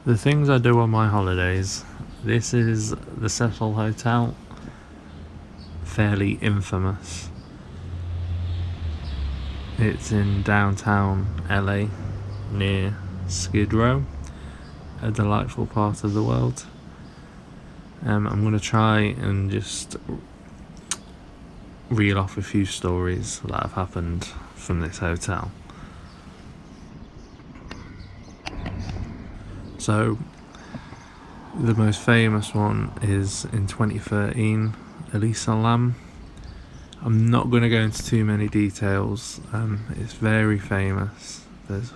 The things I do on my holidays. This is the Cecil Hotel. Fairly infamous. It's in downtown LA, near Skid Row, a delightful part of the world. I'm going to try and just reel off a few stories that have happened from this hotel. So, the most famous one is in 2013, Elisa Lam. I'm not going to go into too many details. It's very famous. There's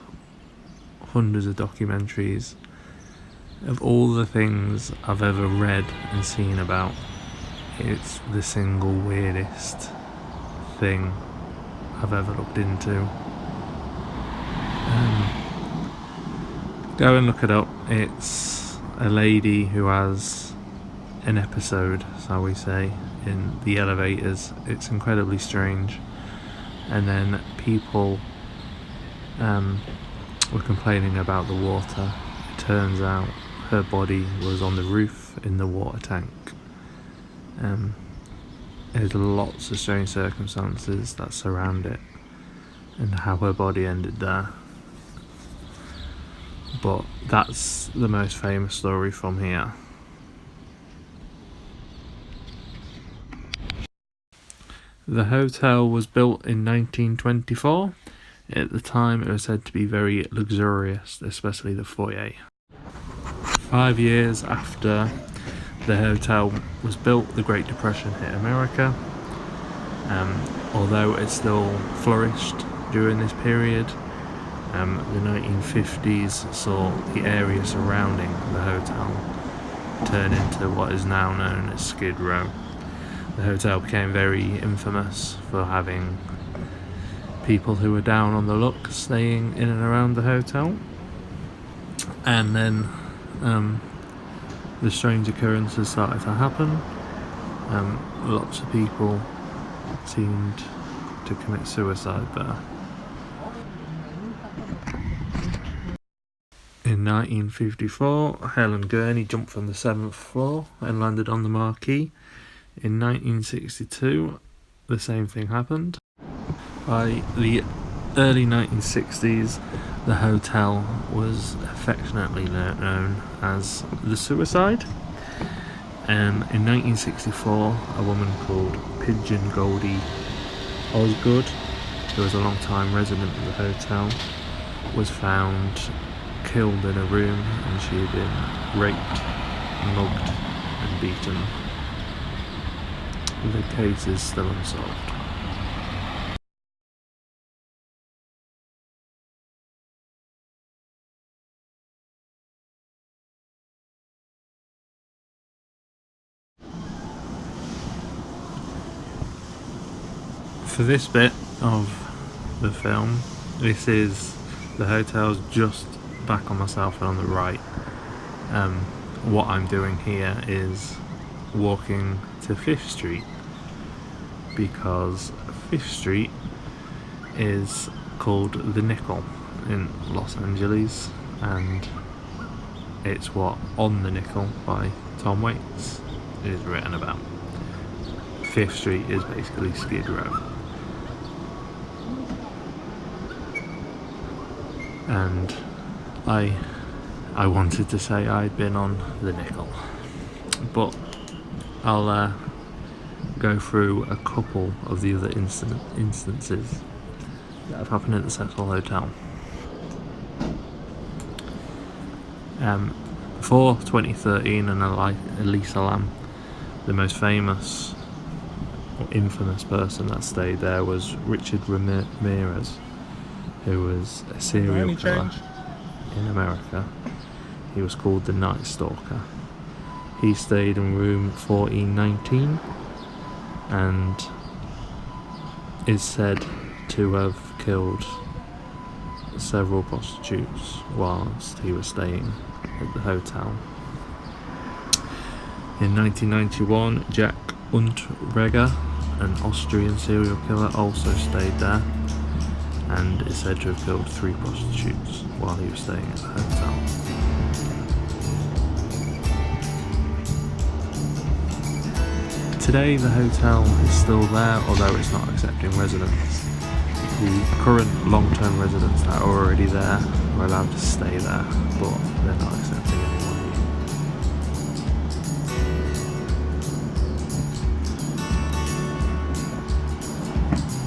hundreds of documentaries. Of all the things I've ever read and seen about, it's the single weirdest thing I've ever looked into. Go and look it up. It's a lady who has an episode, shall we say, in the elevators. It's incredibly strange. And then people were complaining about the water. It turns out her body was on the roof in the water tank. There's lots of strange circumstances that surround it and how her body ended there. But that's the most famous story from here. The hotel was built in 1924. At the time, it was said to be very luxurious, especially the foyer. 5 years after the hotel was built, the Great Depression hit America. Although it still flourished during this period, the 1950s saw the area surrounding the hotel turn into what is now known as Skid Row. The hotel became very infamous for having people who were down on the luck staying in and around the hotel. And then the strange occurrences started to happen. Lots of people seemed to commit suicide there. In 1954, Helen Gurney jumped from the 7th floor and landed on the marquee. In 1962, the same thing happened. By the early 1960s, the hotel was affectionately known as the Suicide. In 1964, a woman called Pigeon Goldie Osgood, who was a long-time resident of the hotel, was found killed in a room, and she had been raped, mugged and beaten. The case is still unsolved. For this bit of the film, this is the hotel's just back on myself and on the right. What I'm doing here is walking to 5th Street, because 5th Street is called the Nickel in Los Angeles, and it's what On the Nickel by Tom Waits is written about. 5th Street is basically Skid Row. And I wanted to say I'd been on the Nickel, but I'll go through a couple of the other instances that have happened at the Cecil Hotel. For 2013 and Elisa Lam, the most famous or infamous person that stayed there was Richard Ramirez, who was a serial killer in America. He was called the Night Stalker. He stayed in room 1419 and is said to have killed several prostitutes whilst he was staying at the hotel. In 1991, Jack Unterweger, an Austrian serial killer, also stayed there and is said to have killed 3 prostitutes while he was staying at the hotel. Today the hotel is still there, although it's not accepting residents. The current long-term residents that are already there are allowed to stay there, but they're not accepting anyone new.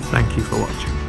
Thank you for watching.